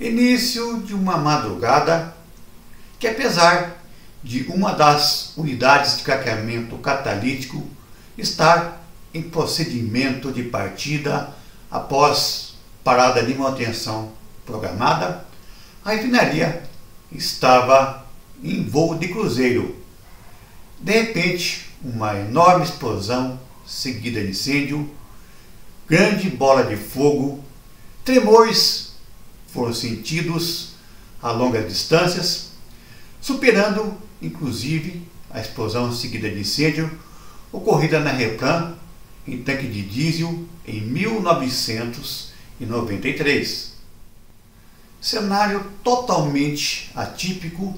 Início de uma madrugada que, apesar de uma das unidades de craqueamento catalítico estar em procedimento de partida após parada de manutenção programada, a refinaria estava em voo de cruzeiro. De repente, uma enorme explosão seguida de incêndio, grande bola de fogo, tremores foram sentidos a longas distâncias, superando inclusive a explosão seguida de incêndio ocorrida na Replan em tanque de diesel em 1993. Cenário totalmente atípico,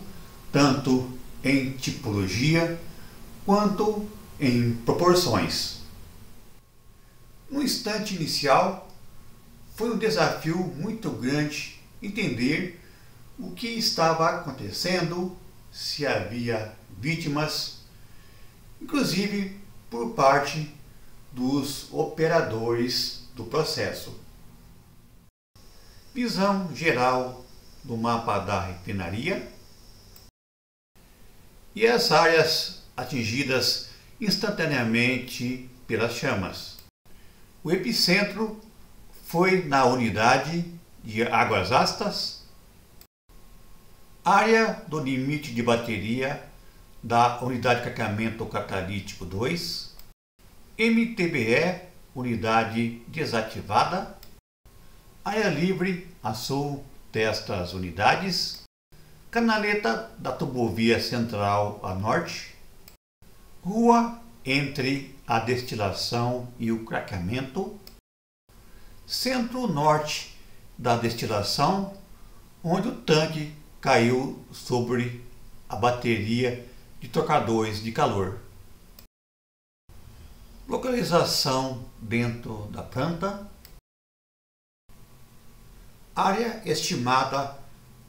tanto em tipologia quanto em proporções. No instante inicial, foi um desafio muito grande entender o que estava acontecendo, se havia vítimas, inclusive por parte dos operadores do processo. Visão geral do mapa da refinaria e as áreas atingidas instantaneamente pelas chamas. O epicentro foi na unidade de Águas Astas, área do limite de bateria da unidade de craqueamento catalítico 2, MTBE, unidade desativada, área livre a sul destas unidades, canaleta da tubovia central a norte, rua entre a destilação e o craqueamento, centro-norte da destilação, onde o tanque caiu sobre a bateria de trocadores de calor. Localização dentro da planta, área estimada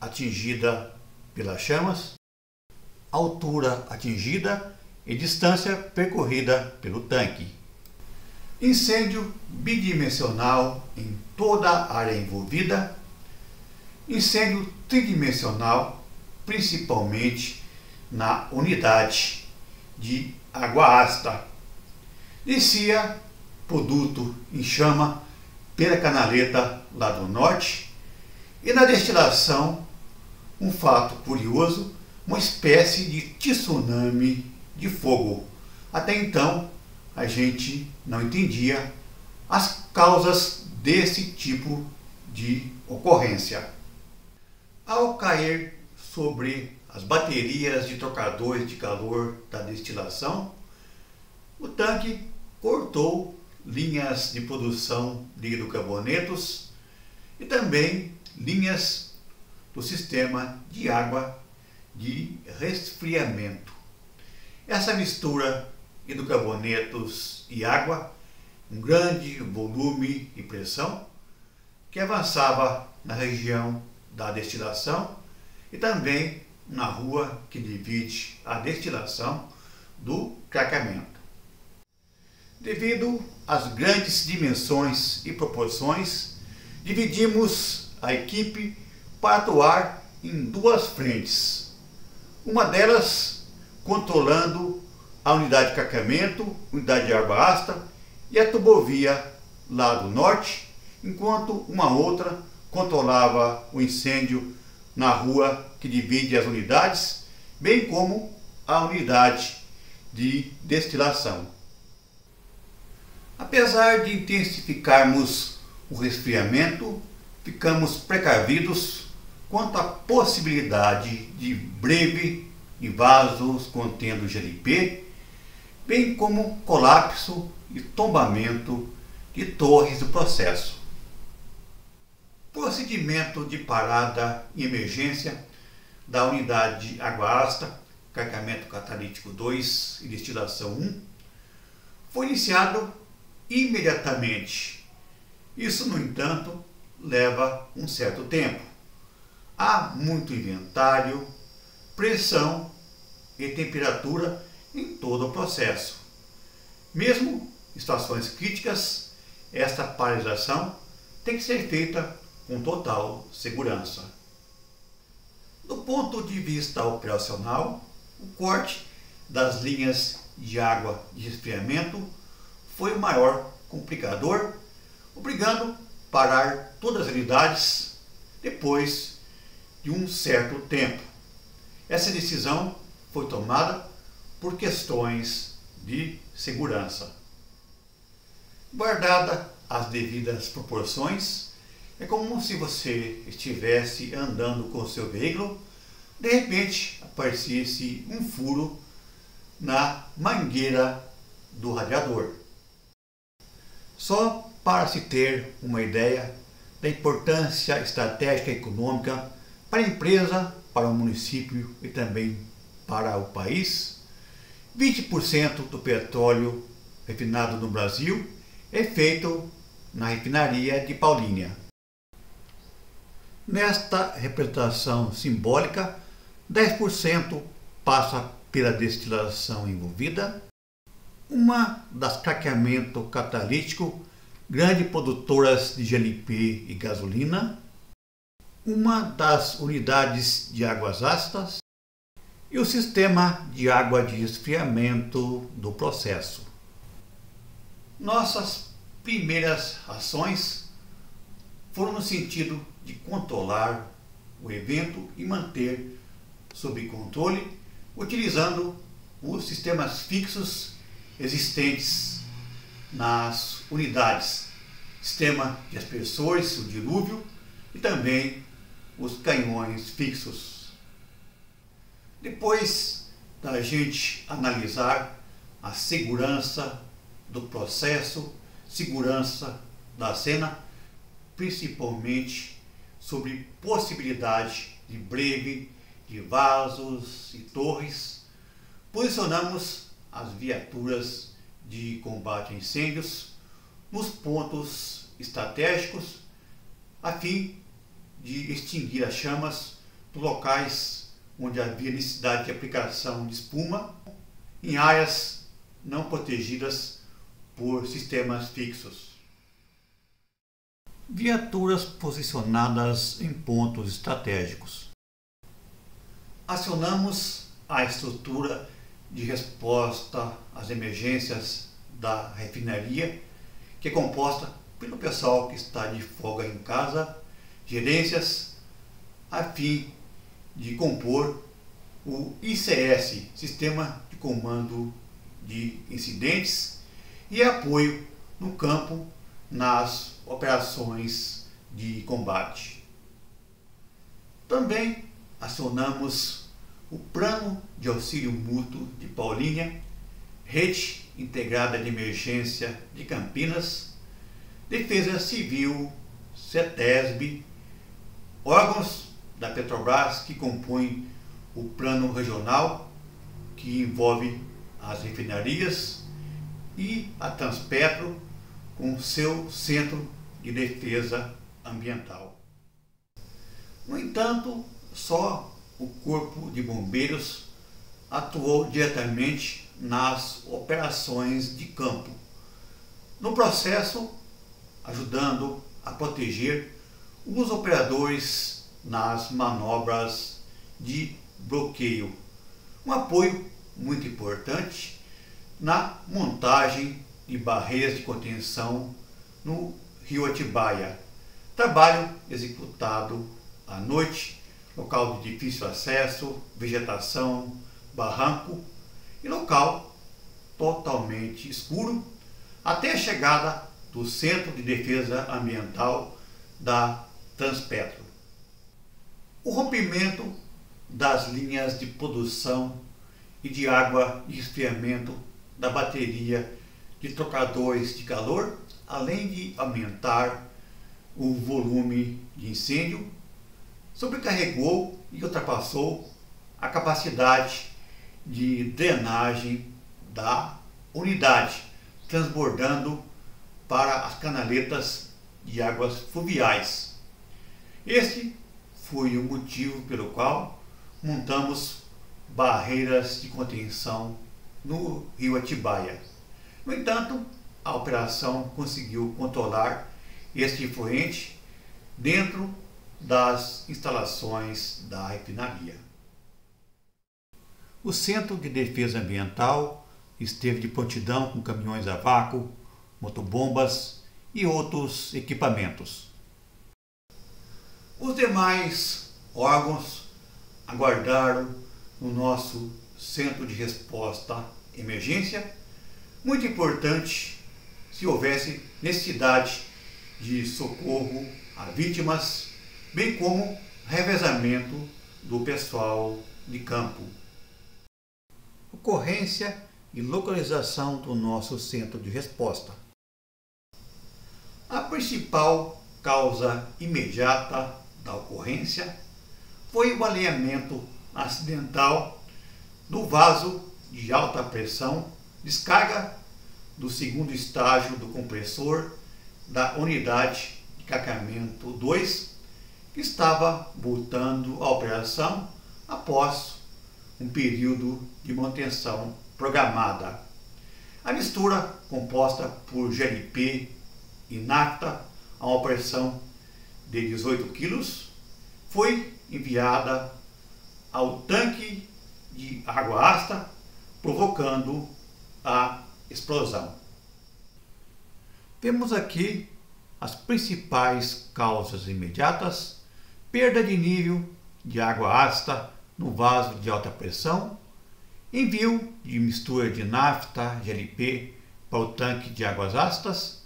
atingida pelas chamas, altura atingida e distância percorrida pelo tanque. Incêndio bidimensional em toda a área envolvida, incêndio tridimensional, principalmente na unidade de Água Asta. Descia produto em chama pela canaleta lá do norte e na destilação, um fato curioso, uma espécie de tsunami de fogo. Até então, a gente não entendia as causas desse tipo de ocorrência. Ao cair sobre as baterias de trocadores de calor da destilação, o tanque cortou linhas de produção de hidrocarbonetos e também linhas do sistema de água de resfriamento. Essa mistura hidrocarbonetos e água, um grande volume e pressão, que avançava na região da destilação e também na rua que divide a destilação do craqueamento. Devido às grandes dimensões e proporções, dividimos a equipe para atuar em duas frentes. Uma delas controlando a unidade de craqueamento, unidade de Água Asta e a tubovia lá do norte, enquanto uma outra controlava o incêndio na rua que divide as unidades, bem como a unidade de destilação. Apesar de intensificarmos o resfriamento, ficamos precavidos quanto à possibilidade de breve de vasos contendo GLP, bem como colapso e tombamento de torres do processo. Procedimento de parada e emergência da unidade Água Asta, craqueamento catalítico 2 e destilação 1, foi iniciado imediatamente. Isso, no entanto, leva um certo tempo. Há muito inventário, pressão e temperatura em todo o processo. Mesmo em situações críticas, esta paralisação tem que ser feita com total segurança. Do ponto de vista operacional, o corte das linhas de água de resfriamento foi o maior complicador, obrigando a parar todas as unidades depois de um certo tempo. Essa decisão foi tomada por questões de segurança. Guardada as devidas proporções, é como se você estivesse andando com o seu veículo, de repente aparecesse um furo na mangueira do radiador. Só para se ter uma ideia da importância estratégica e econômica para a empresa, para o município e também para o país, 20% do petróleo refinado no Brasil é feito na refinaria de Paulínia. Nesta representação simbólica, 10% passa pela destilação envolvida, uma das craqueamento catalítico, grandes produtoras de GLP e gasolina, uma das unidades de águas ácidas e o sistema de água de resfriamento do processo. Nossas primeiras ações foram no sentido de controlar o evento e manter sob controle, utilizando os sistemas fixos existentes nas unidades, sistema de aspersores, o dilúvio e também os canhões fixos. Depois da gente analisar a segurança do processo, segurança da cena, principalmente sobre possibilidade de breve, de vasos e torres, posicionamos as viaturas de combate a incêndios nos pontos estratégicos a fim de extinguir as chamas nos locais onde havia necessidade de aplicação de espuma em áreas não protegidas por sistemas fixos. Viaturas posicionadas em pontos estratégicos. Acionamos a estrutura de resposta às emergências da refinaria, que é composta pelo pessoal que está de folga em casa, gerências, a fim de compor o ICS, Sistema de Comando de Incidentes, e apoio no campo nas operações de combate. Também acionamos o Plano de Auxílio Mútuo de Paulínia, Rede Integrada de Emergência de Campinas, Defesa Civil, CETESB, órgãos da Petrobras que compõem o Plano Regional, que envolve as refinarias, e a Transpetro, com seu Centro de Defesa Ambiental. No entanto, só o Corpo de Bombeiros atuou diretamente nas operações de campo, no processo ajudando a proteger os operadores nas manobras de bloqueio, um apoio muito importante na montagem de barreiras de contenção no rio Atibaia, trabalho executado à noite, local de difícil acesso, vegetação, barranco e local totalmente escuro, até a chegada do Centro de Defesa Ambiental da Transpetro. O rompimento das linhas de produção e de água de resfriamento da bateria de trocadores de calor, além de aumentar o volume de incêndio, sobrecarregou e ultrapassou a capacidade de drenagem da unidade, transbordando para as canaletas de águas fluviais. Este foi o motivo pelo qual montamos barreiras de contenção no rio Atibaia. No entanto, a operação conseguiu controlar este efluente dentro das instalações da refinaria. O Centro de Defesa Ambiental esteve de prontidão com caminhões a vácuo, motobombas e outros equipamentos. Os demais órgãos aguardaram no nosso Centro de Resposta à Emergência, muito importante se houvesse necessidade de socorro a vítimas, bem como revezamento do pessoal de campo. Ocorrência e localização do nosso centro de resposta. A principal causa imediata da ocorrência foi o alinhamento acidental do vaso de alta pressão, descarga do segundo estágio do compressor da unidade de caqueamento 2, que estava voltando à operação após um período de manutenção programada. A mistura, composta por GLP e nafta, a uma pressão de 18 kg, foi enviada ao tanque de água ácida, provocando a explosão. Temos aqui as principais causas imediatas: perda de nível de água ácida no vaso de alta pressão, envio de mistura de nafta GLP para o tanque de águas ácidas,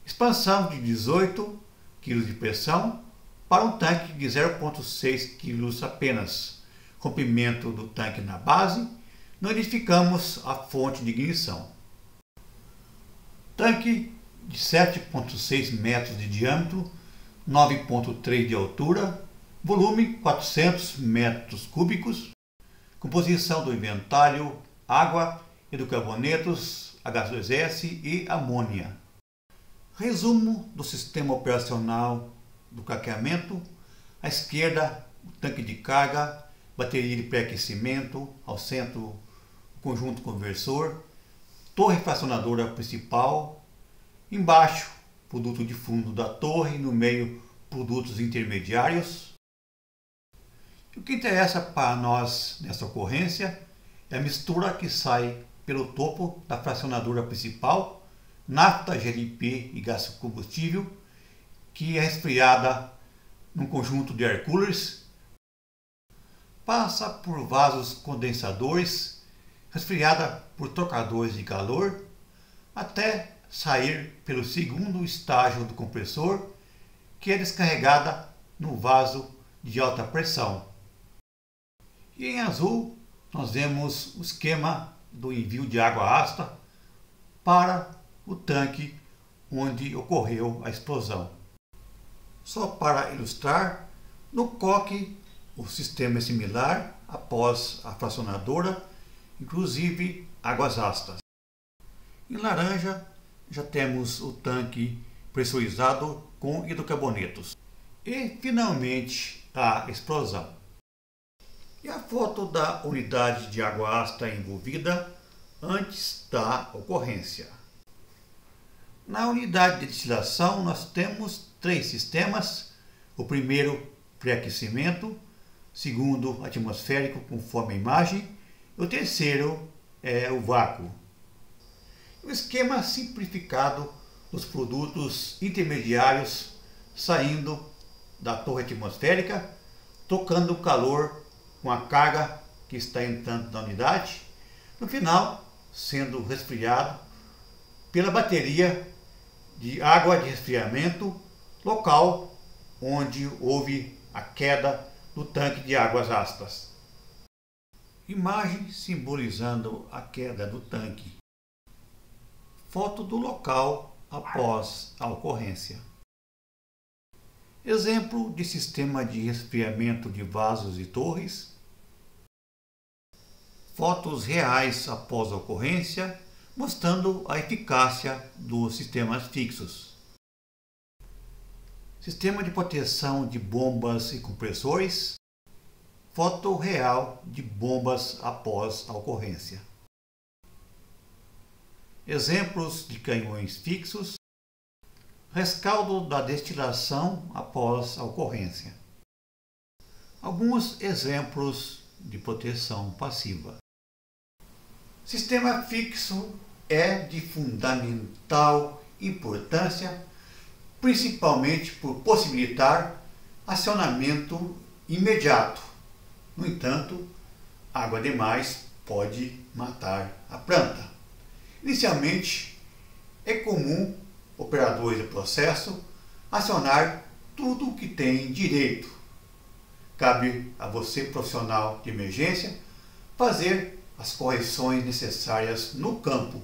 expansão de 18 kg de pressão para um tanque de 0,6 kg apenas, rompimento do tanque na base, não identificamos a fonte de ignição. Tanque de 7,6 metros de diâmetro, 9,3 de altura, volume 400 metros cúbicos, composição do inventário, água, hidrocarbonetos, H2S e amônia. Resumo do sistema operacional do caqueamento: à esquerda, o tanque de carga, bateria de pré-aquecimento, ao centro, o conjunto conversor, torre fracionadora principal, embaixo, produto de fundo da torre, no meio, produtos intermediários. O que interessa para nós nessa ocorrência é a mistura que sai pelo topo da fracionadora principal, nafta, GLP e gás combustível, que é resfriada num conjunto de air coolers, passa por vasos condensadores, resfriada por trocadores de calor, até sair pelo segundo estágio do compressor, que é descarregada no vaso de alta pressão. E em azul nós vemos o esquema do envio de água ácida para o tanque onde ocorreu a explosão. Só para ilustrar, no coque o sistema é similar após a fracionadora, inclusive águas ácidas. Em laranja já temos o tanque pressurizado com hidrocarbonetos. E finalmente a explosão. E a foto da unidade de água ácida envolvida antes da ocorrência. Na unidade de destilação nós temos 3 sistemas: o primeiro, pré-aquecimento, segundo, atmosférico, conforme a imagem, e o terceiro é o vácuo. O esquema simplificado dos produtos intermediários saindo da torre atmosférica, trocando calor com a carga que está entrando na unidade, no final sendo resfriado pela bateria de água de resfriamento local onde houve a queda do tanque de águas ácidas. Imagem simbolizando a queda do tanque. Foto do local após a ocorrência. Exemplo de sistema de resfriamento de vasos e torres. Fotos reais após a ocorrência, mostrando a eficácia dos sistemas fixos. Sistema de proteção de bombas e compressores. Foto real de bombas após a ocorrência. Exemplos de canhões fixos. Rescaldo da destilação após a ocorrência. Alguns exemplos de proteção passiva. Sistema fixo é de fundamental importância, principalmente por possibilitar acionamento imediato. No entanto, água demais pode matar a planta. Inicialmente, é comum operadores do processo acionar tudo o que tem direito. Cabe a você, profissional de emergência, fazer as correções necessárias no campo,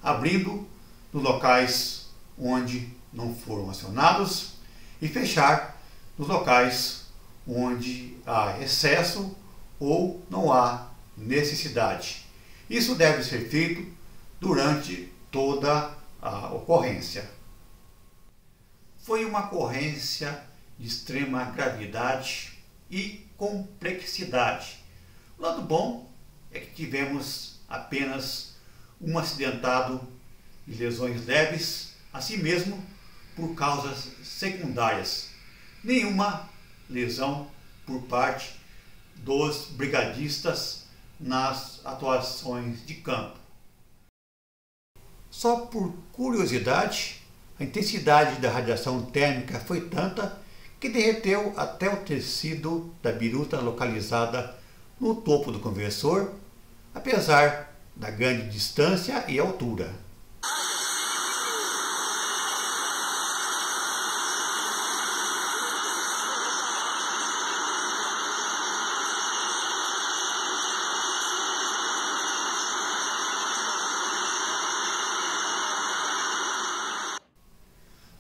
abrindo nos locais onde não foram acionados e fechar nos locais onde há excesso ou não há necessidade. Isso deve ser feito durante toda a ocorrência. Foi uma ocorrência de extrema gravidade e complexidade. O lado bom é que tivemos apenas um acidentado de lesões leves, assim mesmo por causas secundárias. Nenhuma lesão por parte dos brigadistas nas atuações de campo. Só por curiosidade, a intensidade da radiação térmica foi tanta que derreteu até o tecido da biruta localizada no topo do conversor, apesar da grande distância e altura.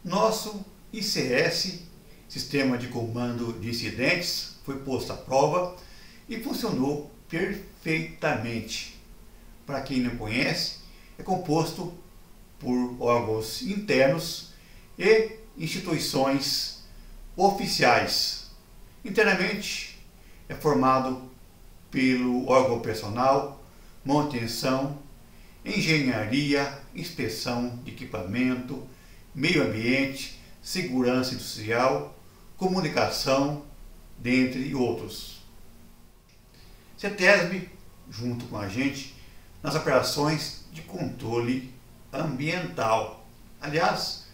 Nosso ICS, Sistema de Comando de Incidentes, foi posto à prova e funcionou perfeitamente. Para quem não conhece, é composto por órgãos internos e instituições oficiais. Internamente, é formado pelo órgão operacional, manutenção, engenharia, inspeção de equipamento, meio ambiente, segurança industrial, comunicação, dentre outros. CETESB, junto com a gente, nas operações de controle ambiental. Aliás,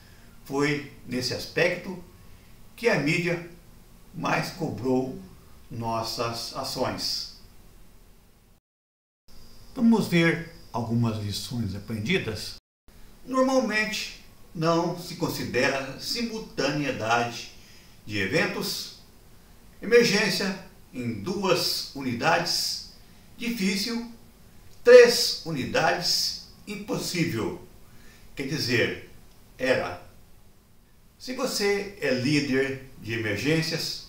foi nesse aspecto que a mídia mais cobrou nossas ações. Vamos ver algumas lições aprendidas? Normalmente, não se considera simultaneidade de eventos, emergência em 2 unidades, difícil, 3 unidades, impossível. Quer dizer, era. Se você é líder de emergências,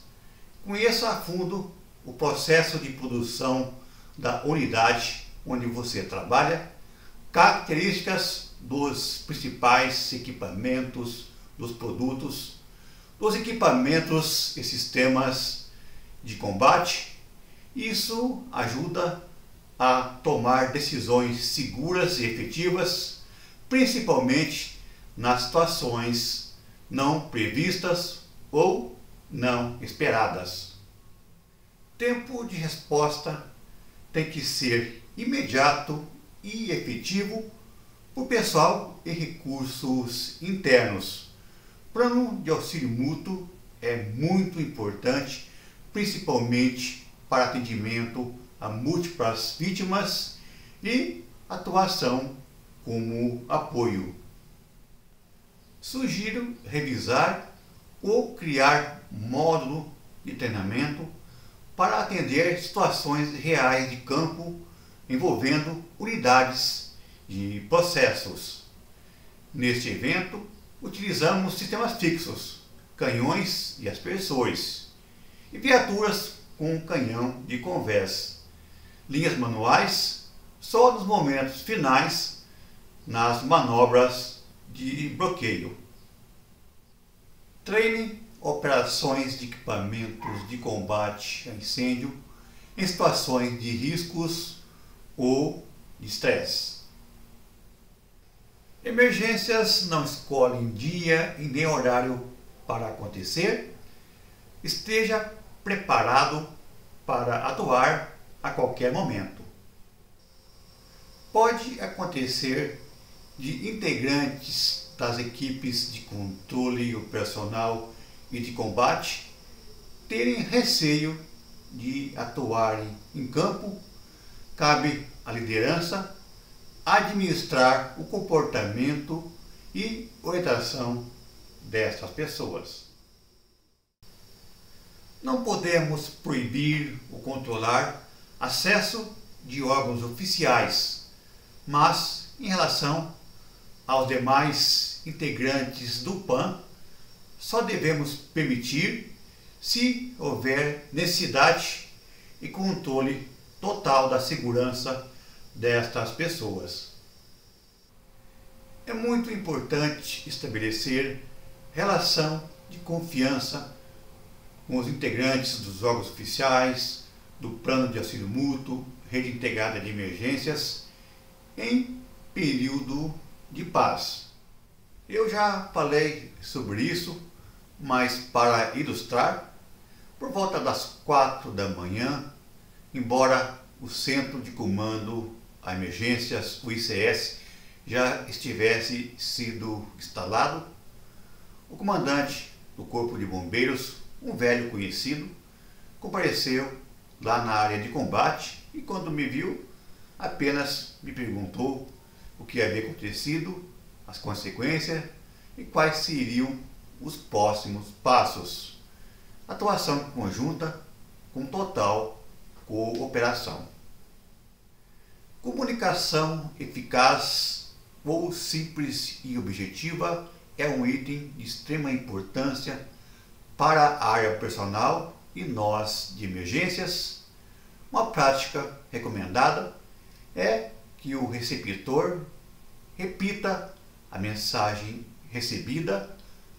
conheça a fundo o processo de produção da unidade onde você trabalha, características dos principais equipamentos, dos produtos, dos equipamentos e sistemas de combate. Isso ajuda a tomar decisões seguras e efetivas, principalmente nas situações não previstas ou não esperadas. Tempo de resposta tem que ser imediato e efetivo por pessoal e recursos internos. Plano de auxílio mútuo é muito importante, principalmente para atendimento a múltiplas vítimas e atuação como apoio. Sugiro revisar ou criar módulo de treinamento para atender situações reais de campo envolvendo unidades de processos. Neste evento, utilizamos sistemas fixos, canhões e aspersores, e viaturas com canhão de convés. Linhas manuais só nos momentos finais nas manobras de bloqueio. Treine operações de equipamentos de combate a incêndio em situações de riscos ou de estresse. Emergências não escolhem dia e nem horário para acontecer. Esteja preparado para atuar a qualquer momento. Pode acontecer de integrantes das equipes de controle operacional e de combate terem receio de atuarem em campo. Cabe à liderança administrar o comportamento e orientação dessas pessoas. Não podemos proibir ou controlar acesso de órgãos oficiais, mas em relação aos demais integrantes do PAN, só devemos permitir se houver necessidade e controle total da segurança destas pessoas. É muito importante estabelecer relação de confiança com os integrantes dos órgãos oficiais, do Plano de Auxílio Mútuo, Rede Integrada de Emergências, em período de paz. Eu já falei sobre isso, mas para ilustrar, por volta das 4 da manhã, embora o Centro de Comando a Emergências, o ICS, já estivesse sido instalado, o comandante do Corpo de Bombeiros, um velho conhecido, compareceu lá na área de combate e, quando me viu, apenas me perguntou o que havia acontecido, as consequências e quais seriam os próximos passos. Atuação conjunta com total cooperação. Comunicação eficaz ou simples e objetiva é um item de extrema importância para a área operacional e nós de emergências. Uma prática recomendada é que o receptor repita a mensagem recebida,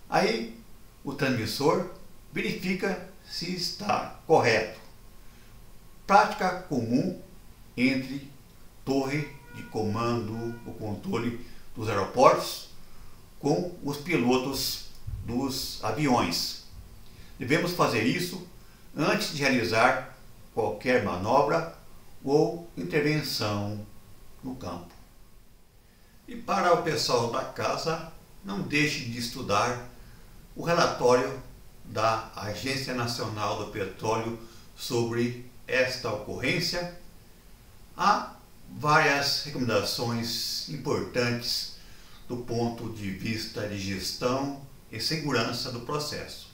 aí o transmissor verifica se está correto. Prática comum entre torre de comando ou controle dos aeroportos com os pilotos dos aviões. Devemos fazer isso antes de realizar qualquer manobra ou intervenção no campo. E para o pessoal da casa, não deixe de estudar o relatório da Agência Nacional do Petróleo sobre esta ocorrência. Há várias recomendações importantes do ponto de vista de gestão e segurança do processo.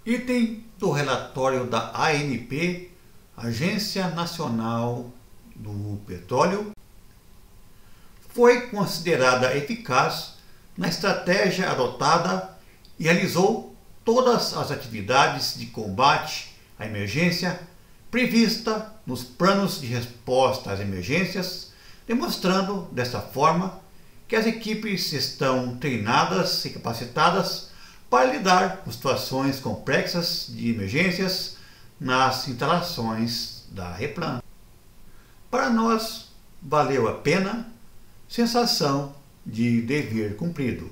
Item do relatório da ANP, Agência Nacional do Petróleo, foi considerada eficaz na estratégia adotada e realizou todas as atividades de combate à emergência prevista nos planos de resposta às emergências, demonstrando dessa forma que as equipes estão treinadas e capacitadas para lidar com situações complexas de emergências nas instalações da Replan. Para nós, valeu a pena, sensação de dever cumprido.